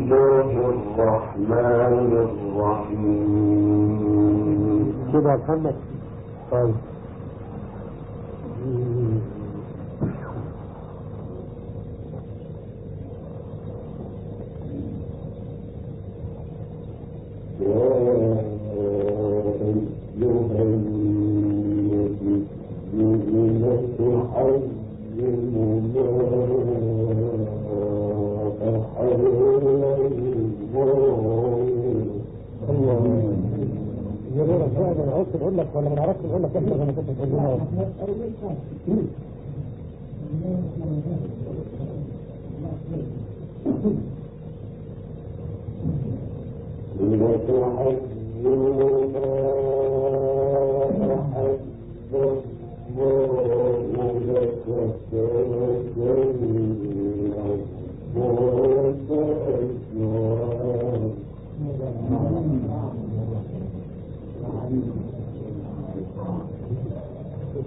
الله الرحمن الرحيم. كده يا محمد. طيب نقول لك ولا ما نعرفش نقول لك احنا زي ما كنت تقول لنا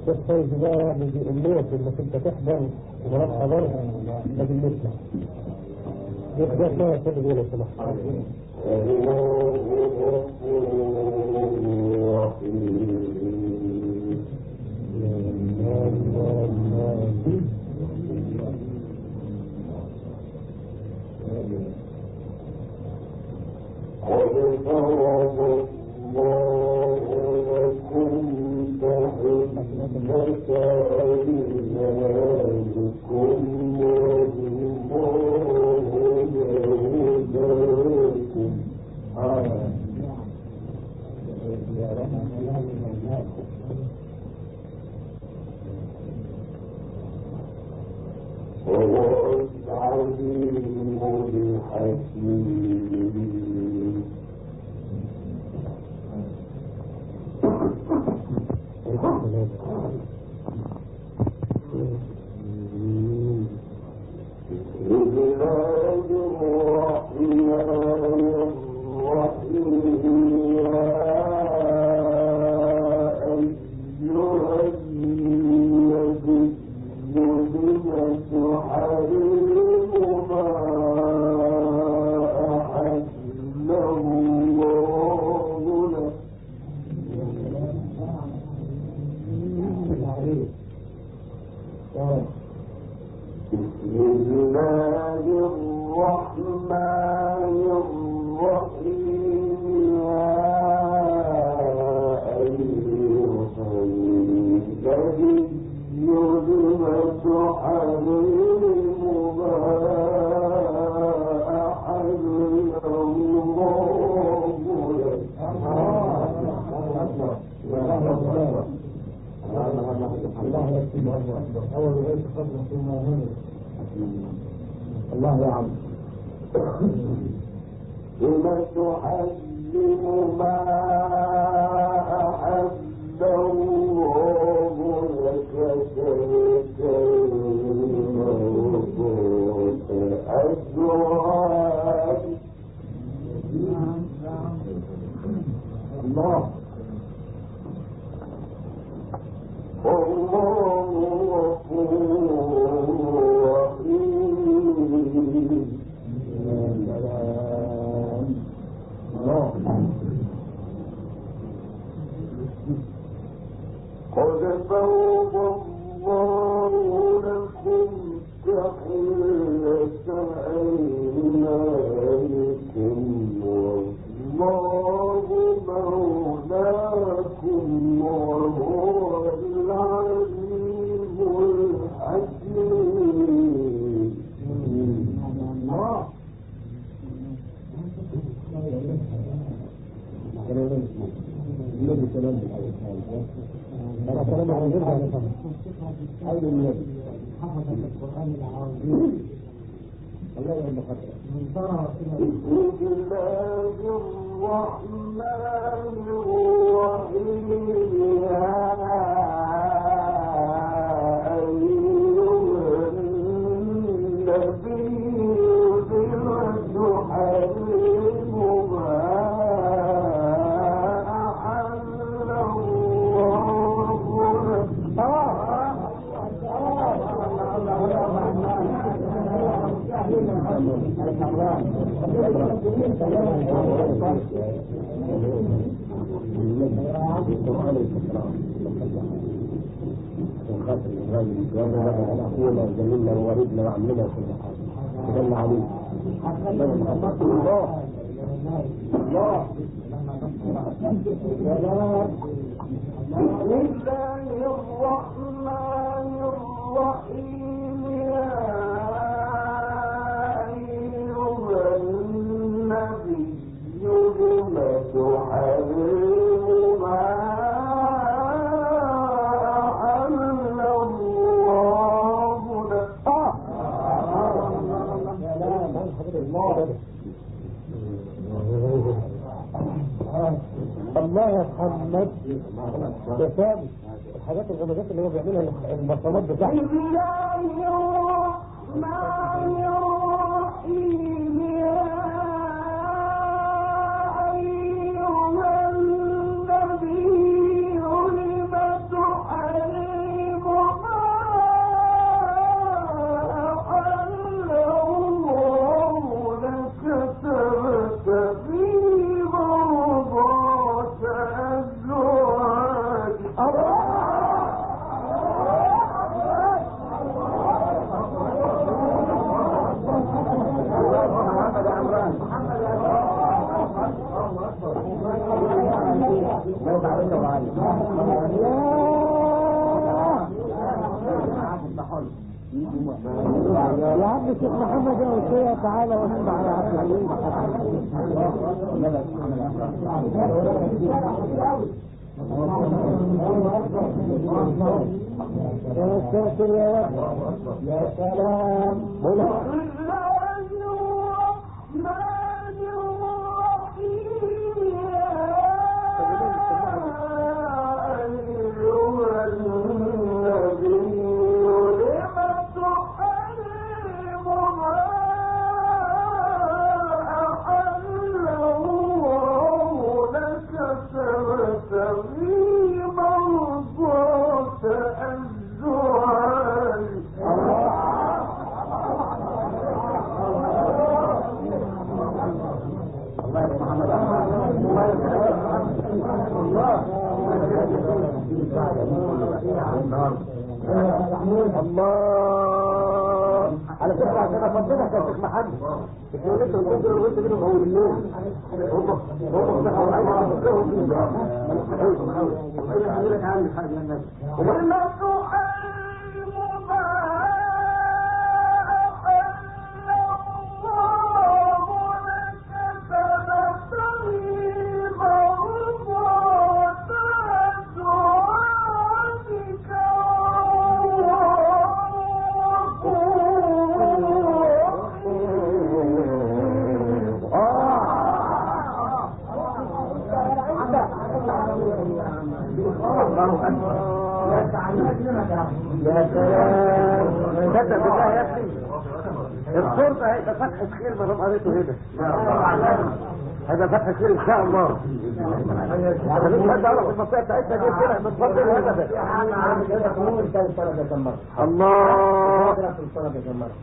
الشيخ بقى بيقول انك انت تحضر وراك حضر لكن نسمع ده شويه كده بيقول لك الله يا عم بما تحرم ما أحب الله لك أزواج الله والله غفور رحيم. قد فرض الله لكم تحلة أيمانكم والله مولاكم وهو العليم الحكيم. أنا كلام عن يرجع لفهم أول النبي حفظ القرآن العظيم الله يعلم خطأ بسم الله الرحمن الرحيم. يا أيها النبي لم تحرم ما أحل الله لك وجميلنا ووالدنا وعمنا وكل حاجه دل عليه الله الله بسم الله الرحمن الرحيم يا أيها النبي لم تحرم ما أحل الله لك الله يا محمد تفهم الحاجات الغمزات اللي هو بيعملها البصمات بتاعته. بسم الله الرحمن الرحيم يا أيها النبي لم تحرم ما أحل الله لك تبتغي مرضات أزواجك. يا عم الشيخ محمد يا وشيخ تعالى واسمع يا عبد العزيز. يا سلام الله على فكرة عشان افضلك يا شيخ محمد الكلمات اللي بتقول وانت كده هو بالليل هم صحوا عايزين يفكروا ولا تحرم ما أحل الله لك تبتغي مرضات أزواجك يا سلام صدق بالله يا اخي الصورة هيبقى فتحة خير ما دام قريته هنا هيبقى فتحة خير ان شاء الله. خليك حد اعرف المنطقة بتاعتنا دي كده بتفضل الهدف. الله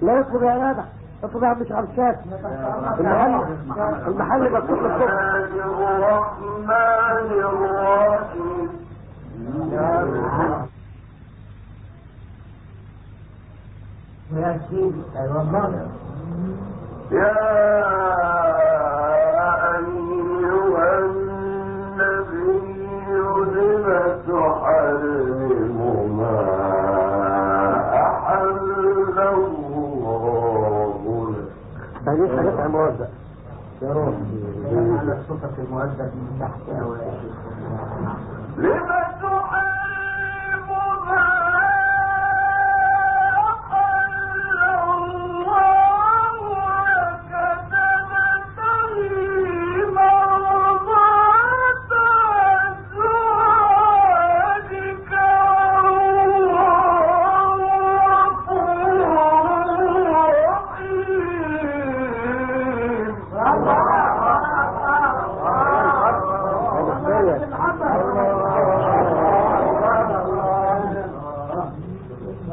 لا يطلب يا جدع اطلب يا عم مش عرشات المحل مكتوب للصبح. الرحمن الرحيم يا سيدي والله يا أيها النبي لم تحرم ما أحل الله لك. هذه حاجات عموزة يا روح على صوتك المؤدب من تحت لم تحرم ما أحل الله لك تبتغي مرضات أزواجك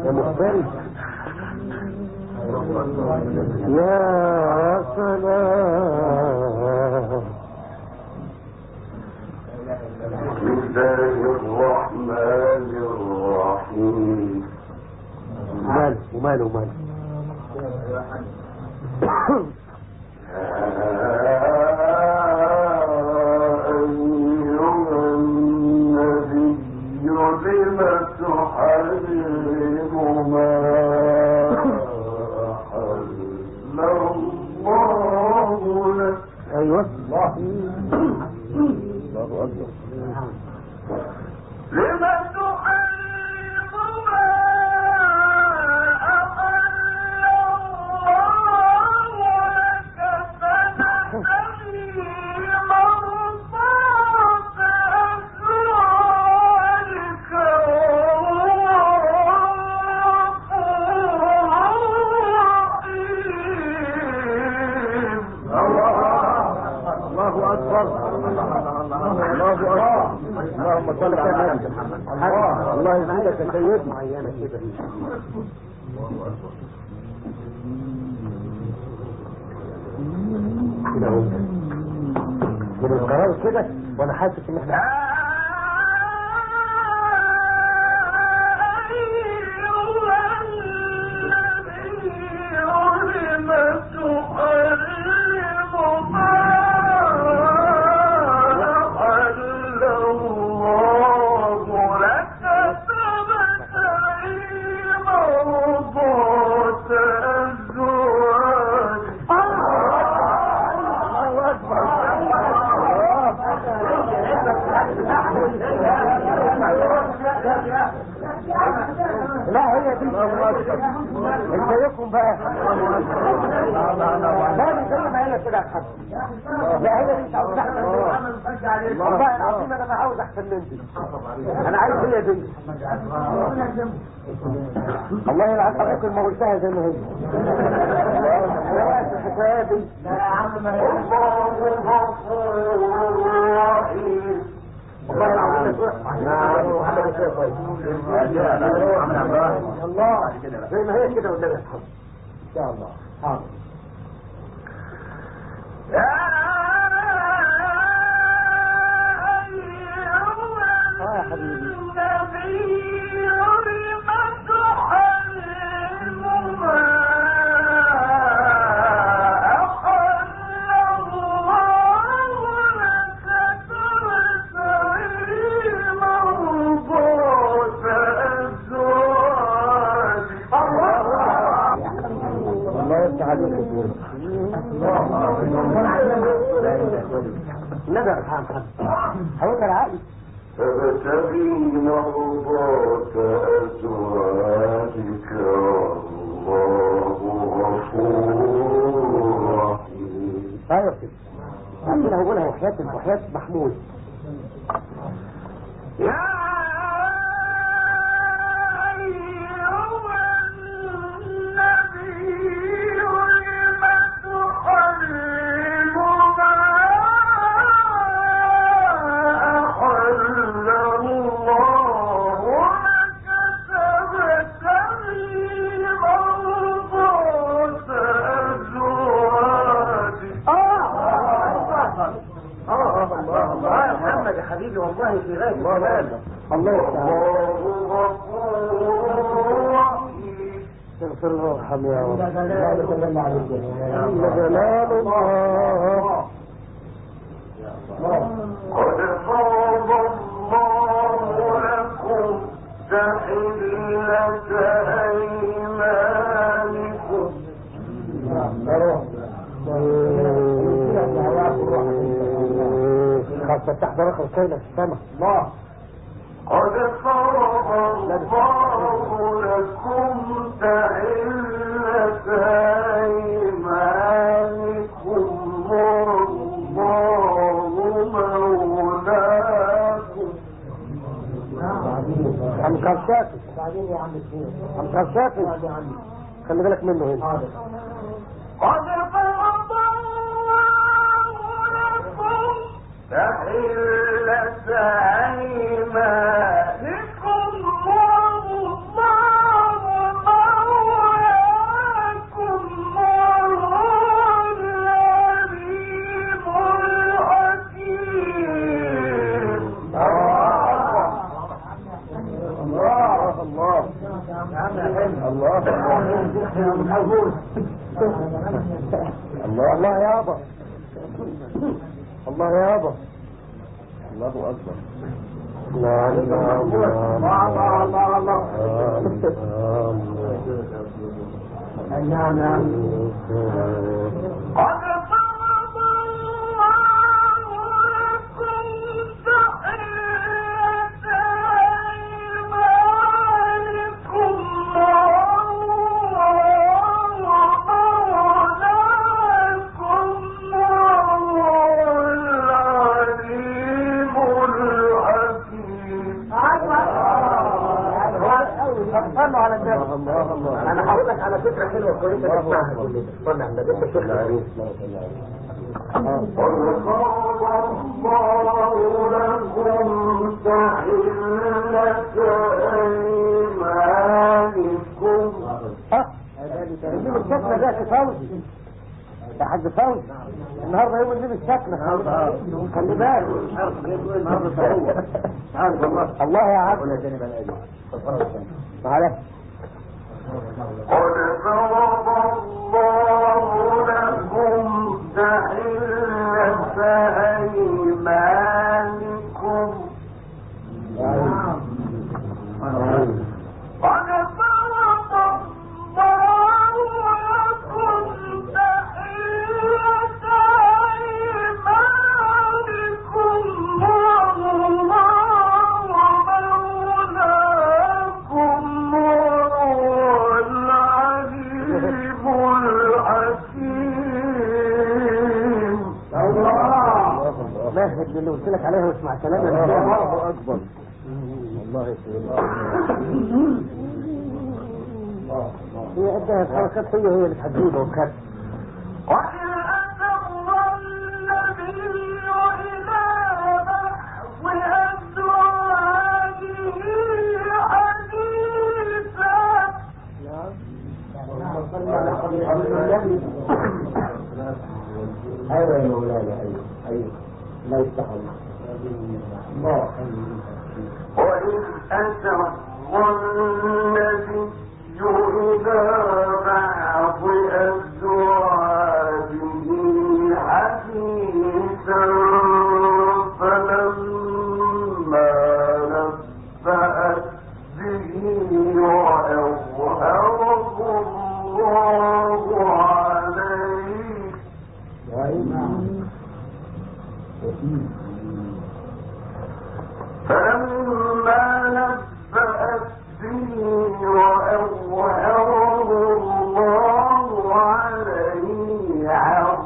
يا مختلف يا سلام ومالك. ايوه الله اكبر. لما تحرم ما أحل الله لك فتبتغي مرضات أزواجك الله اكبر. الله اكبر. اللهم صل على محمد. الله يزيدك يا سيدنا معينه كده. كده اهو من القرار كده وانا حاسس ان احنا لا هي دي انت يكون بقى لا زي ما هي كده احسن. لا هي دي مش عاوز احسن والله العظيم انا ما عاوز احسن من دي. انا عايز هي دي. الله يلعن ابوك ما قلتها زي ما هي. الحكايه دي لا يا عم ما هي والله العظيم محمد الشيخ الله زي ما هي كده والنبي يسحب ان شاء الله. حاضر. يا حبيبي النبي ارحم حوالك العقل. فابتغي مرضات أزواجك والله غفور رحيم. ايوه كده عندنا هقولها وحياة محمود. يا حبيبي والله في غاية الجمال. الله يغفر له ويرحم يا رب. جلال الله. قد فرض الله لكم تحلة أيمانكم. خاصة تحت رقم كيلة في السماء. الله قد فرض الله لكم تحلة أيمانكم والله مولاكم. عم كرشافي عم كرشافي خلي بالك منه هنا. قد فرض الله لكم تحلة أيمانكم والله مولاكم وهو العليم الحكيم. الله الله الله الله الله يابا، الله يابا، الله اكبر، لا الله الله الله الله الله. قد فرض الله لكم تحلة أيمانكم صلوا على النبي. انا هقول لك على فكره حلوه كويسه تسمعها كلنا. صلى على النبي. انت شيخ العريس. قل فرض الله لكم تحلة أيمانكم. نجيب الشكلة ده فوزي يا حاج فوزي، النهارده يوم نجيب الشكلة. خلي بالك الله يا عبد. معلش. قد فرض الله لكم تحلة أيمانكم. قد فرض الله لكم تحلة أيمانكم والله مولاكم وهو العليم الحكيم. مهد اللي قلت لك عليها واسمع كلامي. الله اكبر. الله يسلمك. هي عندها الحركات هي اللي تحديها وكذا. وإن أسر النبي إلى بعض أزواجه حديثا. ايوه يا مولانا، ايوه لا يستحق الله. وإن أسر النبي إلى بعض أزواجه حديثا فلما نبأت به وأظهره الله عليه فلما نبأت به وأظهره الله عليه عرف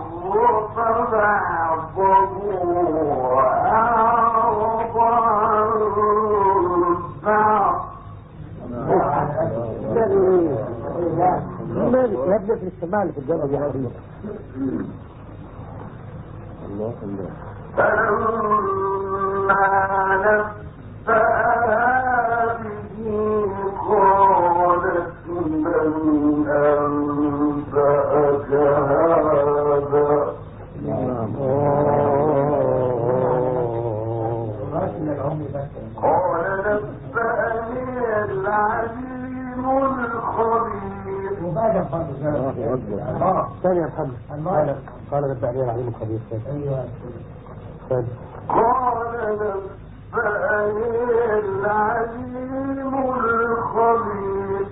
بعضه وأعرض عن بعض. مالك يبدأ في الاجتماع اللي في الجنة يا حبيبي. الله الله. فلما نبأها به قالت من أنبأك هذا. قال نبأني العليم الخبير. ثاني يا محمد. قال نبأني العليم الخبير. ايوه. قال نبأني العليم الخبير.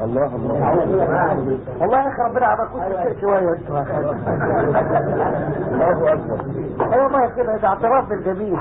الله الله والله يا اخي ربنا عباكم شويه. الله اكبر. ايوه والله كده ده اعتراف بالجميل.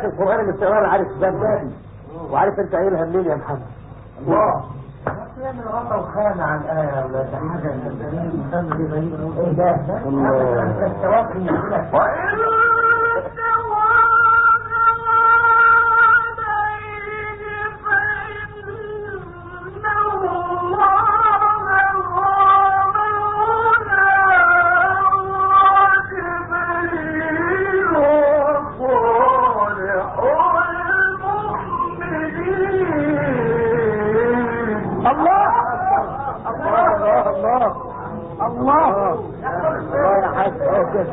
ايات القران اللي بتقراها عارف باب وعارف انت قايلها منين يا محمد. الله يعمل غطا وخانة عن الآية ولا حاجة ايه ده؟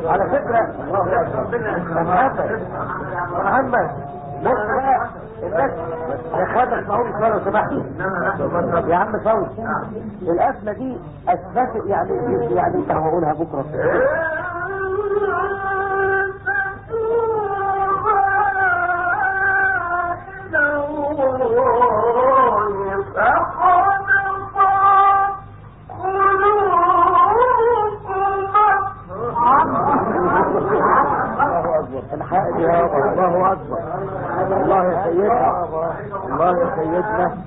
على فكرة محمد بص بقى الناس يا اخواتك معهم صلاة لو سمحتوا يا عم صوت الأسمة دي أثبتت يعني انت هقولها بكرة الحق يا الله أكبر الله يا سيدنا الله يا سيدنا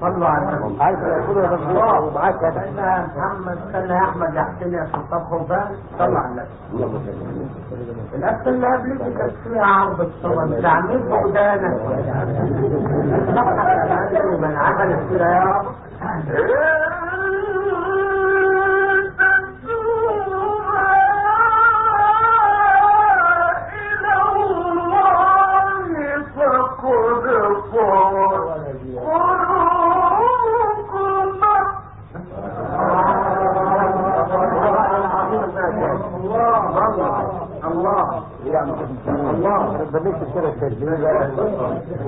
صلوا على النبي. عايز يقولوا يا الله ومعاك كده. محمد استنى يا احمد يحكي يا سلطان خبان صلوا على النبي. الأسئلة اللي قبل كانت فيها عرض الصور تعميد فقدانك. من عمل كده يا رب. الله بنيت كده التسجيل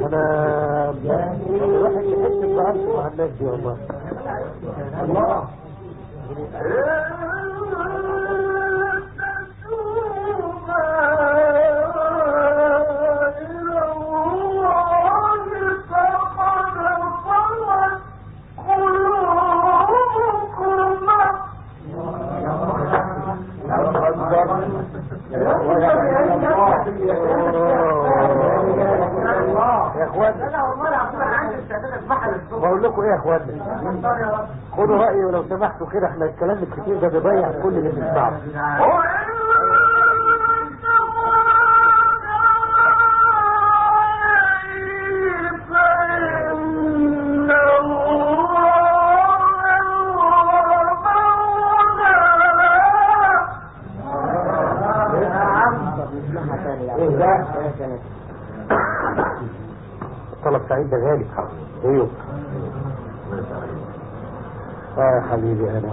انا الواحد يحس بغلطه مع الناس دي والله الله يا اخوانا بقول لكم ايه يا اخوانا خدوا رأيي ولو سمحتوا كده احنا الكلام الكتير ده بيضيع كل اللي بنسمعه طلب سعيد ده غالي ايوه يا حبيبي انا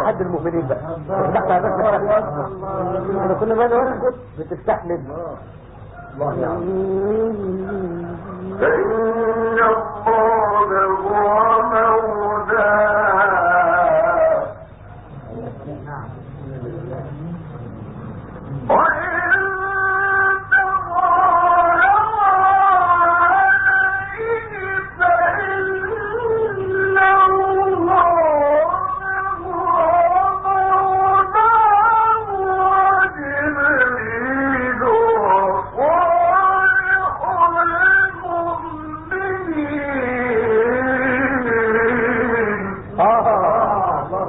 حد المؤمنين بقى تفتح على انا كل ما نسكت بتستحمل الله يعلم فإن الله هو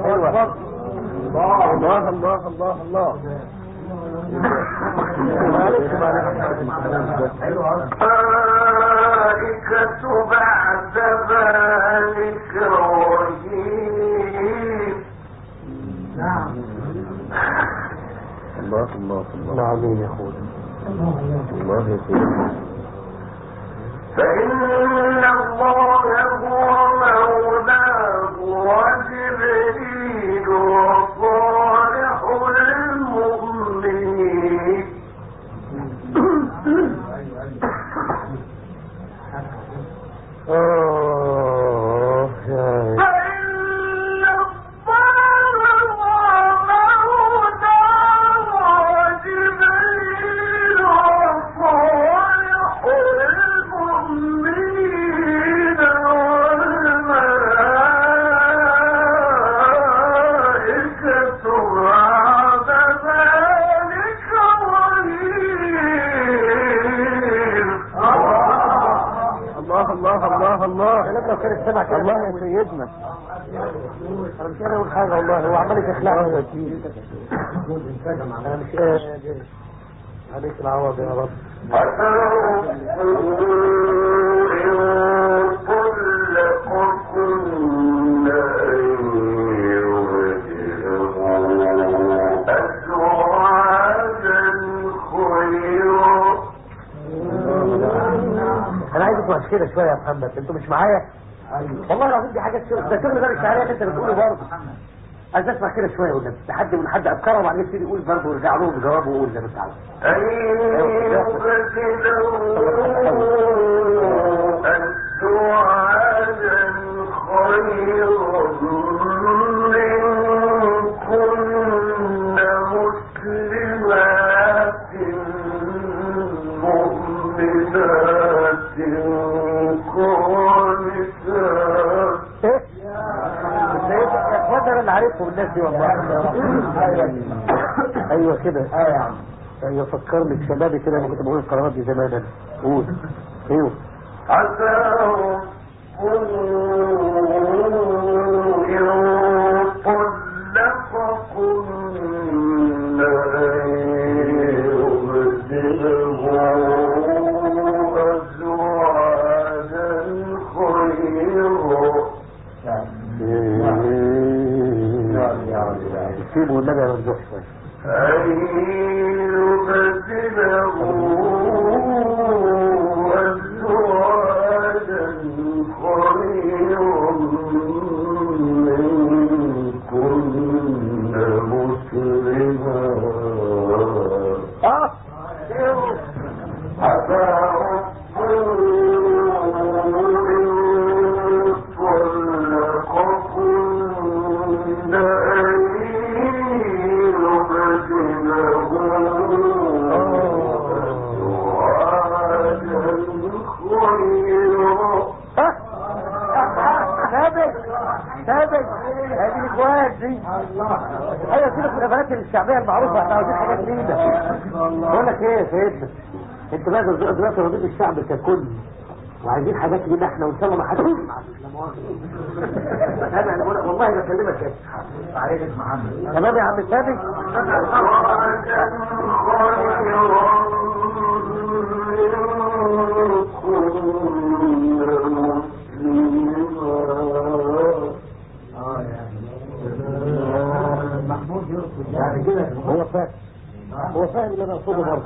مولاه الله الله الله الله معلش الملائكة بعد ذلك ظهير. نعم. الله الله الله عظيم يا اخويا. الله يا سيدي. فإن الله هو مولاه وجبريل وصالح المؤمنين. الله يا سيدنا. انا مش اقول حاجه والله، هو عمال يخلعها يا سيدي. انا مش قادر. عليك العوض يا رب. انا عايز اسمع كده شويه يا محمد، انتوا مش معايا؟ والله العظيم دي حاجات شغل، ده شغل غير الشعريه اللي انت بتقوله برضه. عايز اسمع كده شويه والنبي، لحد من حد افكاره وبعدين يبتدي يقول برضه ويرجع له بجوابه ويقول زي ما انت عاوز. انا عارفهم الناس دي والله. ايوه كده. يا عم. ايوه فكرني بشبابي كده لما كنت بقول القرارات دي زمان. قول. ايوه. عسى سيبه والنبي يرجوح شوية. أن يبدله أزواجا خيرا منكن مسلمات. عسى ثابت هذه الاخوات دي. ايوه كده في الغابات الشعبيه المعروفه، احنا عاوزين حاجات جديده. بقول لك ايه يا سيدنا، انت بقى دلوقتي رضيت الشعب ككل وعايزين حاجات جديده احنا وان شاء الله ما حدش يسمع. انا بقول لك والله بكلمك كده. عليك محمد. تمام يا عم ثابت. محمود يرقص يعني كده هو فاهم، هو فاهم اللي انا اقصده برضه.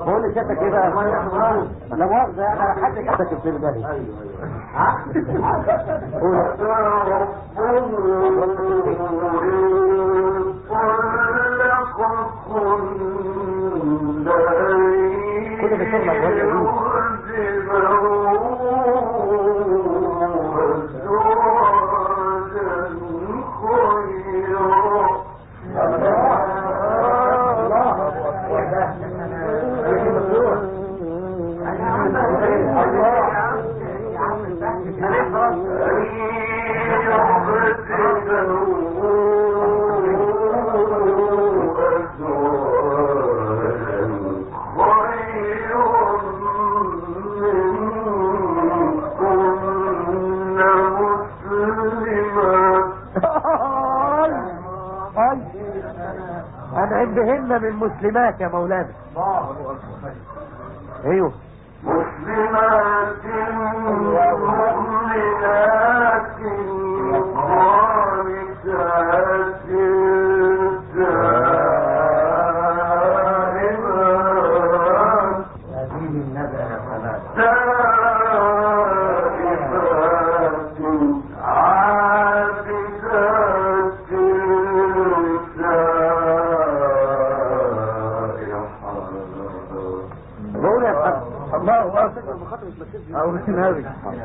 بقول لي شكلك ايه بقى؟ لا مؤاخذة يعني على حد كتبك في البالي. ايوه عندهن من مسلمات يا مولانا. ايوه مسلمات مؤمنات قانتات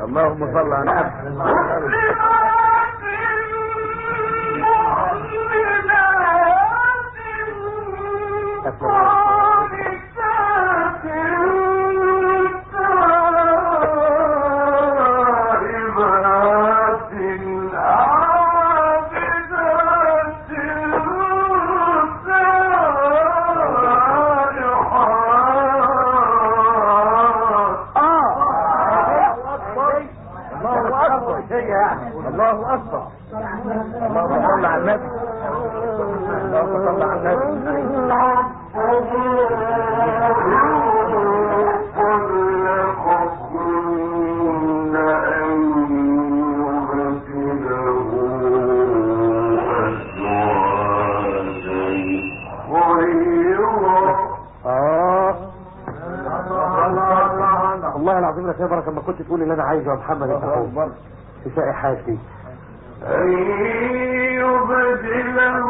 اللهم صل على النبي. الله اكبر. اللهم صل على النبي. اللهم صل على النبي. والله العظيم يا بركه ما كنت تقول اللي انا عايزه يا محمد انت في شائحاتي أن يبدله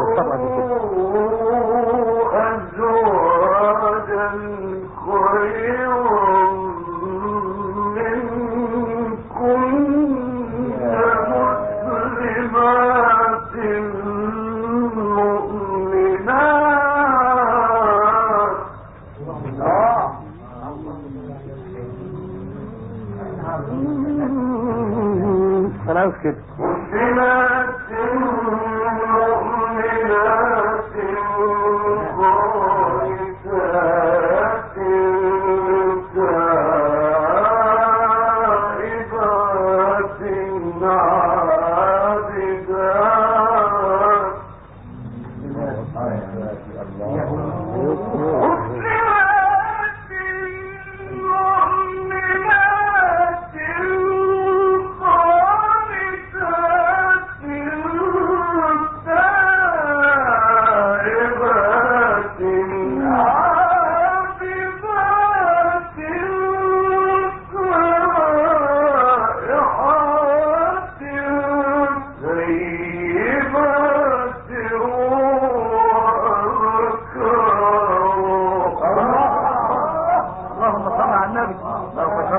أزواجا خيرا منكن مسلمات مؤمنات. خلاص كده. مسلمات مؤمنات قانتات تائبات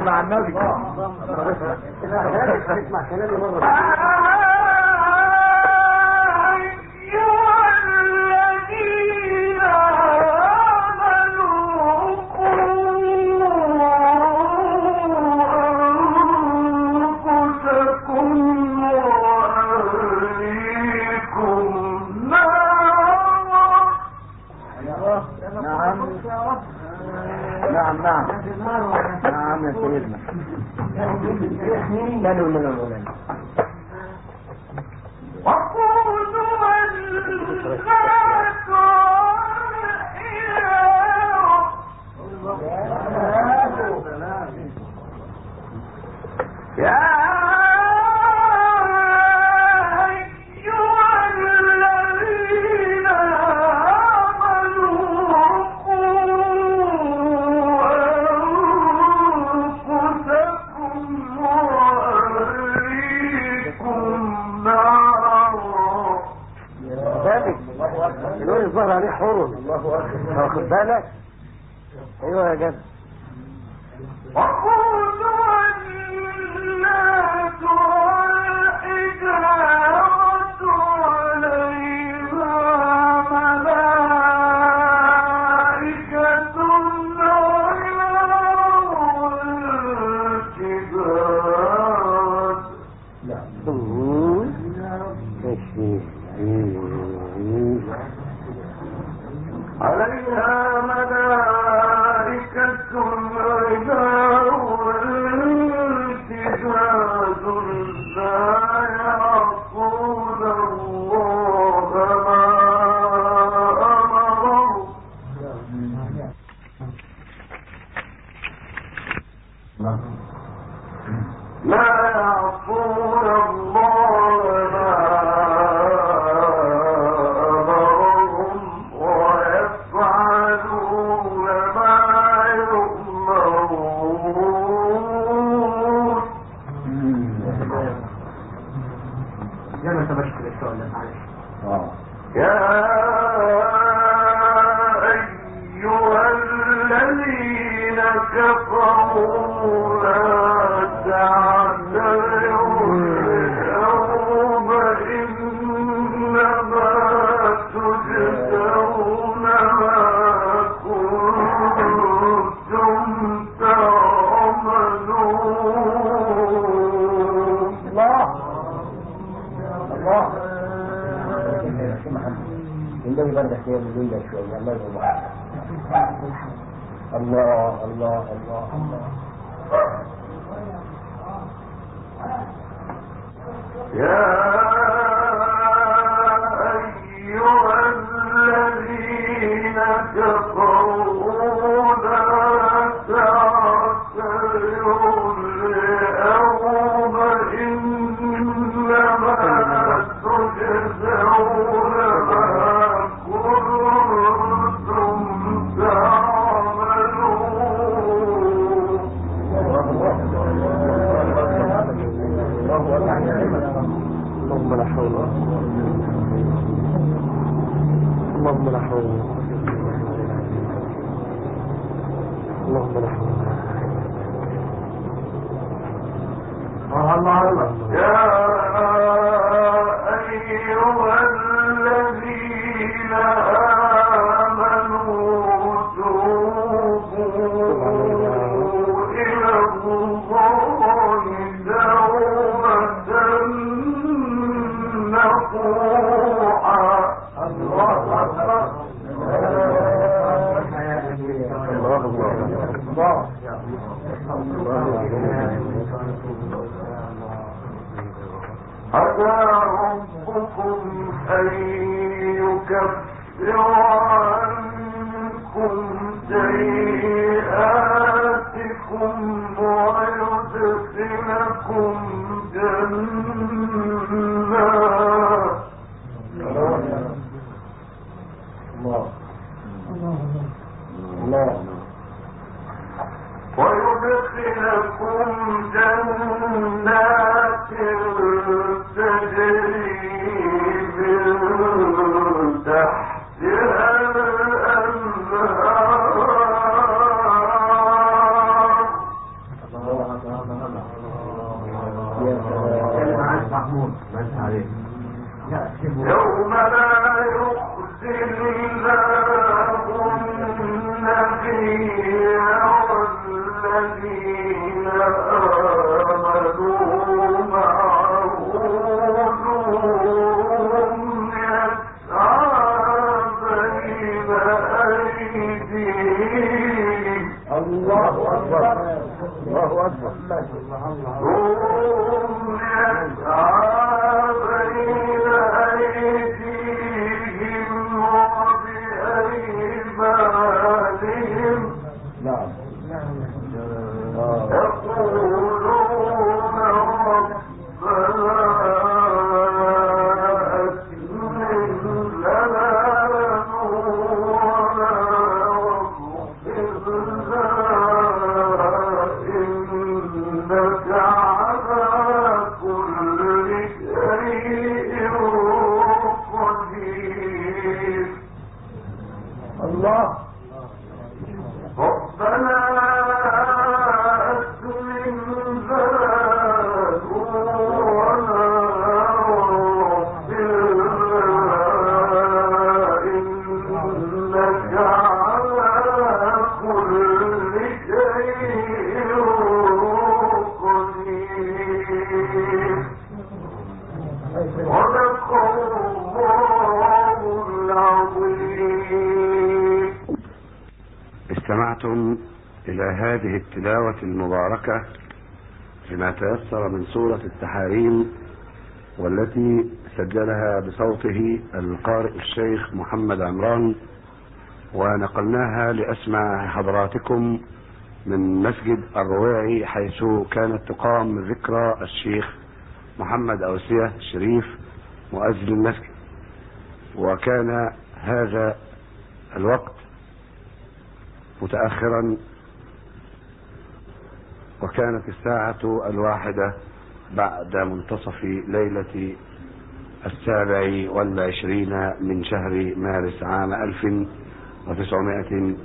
مع النبي. اسمع كلامي مرة. نعم نعم نعم يا سيدنا. ماله من الأولين حر. واخد بالك؟ ايوه يا جد. وقودها الناس والحجارة عليها ملائكة عليها ملائكة غلاظ شداد لا يعصون الله ما أمرهم لا يعصون الله ما أمرهم ويفعلون ما يؤمرون. لما تبشر السؤال معلش. يا أيها الذين كفروا لا تعتذروا اليوم إنما تجزون ما كنتم تعملون. الله عندما يبردك يا الليلة شوية الله يرضى الله الله الله الله. يا أيها الذين كفروا لا تعتذروا اليوم إنما تجزون ما كنتم تعملون. اللهم لا حول اللهم لا حول اللهم لا حول. يا أيها الذين آمنوا توبوا إلى الله توبة نصوحا. الله أكبر. عسى ربكم أن يكفر عنكم سيئاتكم ويدخلكم جنات ويدخلكم جنات تجري من تحتها يوم لا يخزي الله النبي والذين آمنوا معه نورهم يسعى بين أيديهم. الله أكبر. الله أكبر. نورهم يسعى بين أيديهم وبأيمانهم. نعم. يقولون ربنا أتمم لنا نورنا واغفر لنا إنك على كل استمعتم إلى هذه التلاوة المباركة لما تيسر من سورة التحريم، والتي سجلها بصوته القارئ الشيخ محمد عمران، ونقلناها لأسماع حضراتكم من مسجد الرويعي، حيث كانت تقام ذكرى الشيخ محمد أوسية الشريف مؤذن المسجد. وكان هذا الوقت متأخرا، وكانت الساعة 1 بعد منتصف ليلة 27 من شهر مارس عام 1977.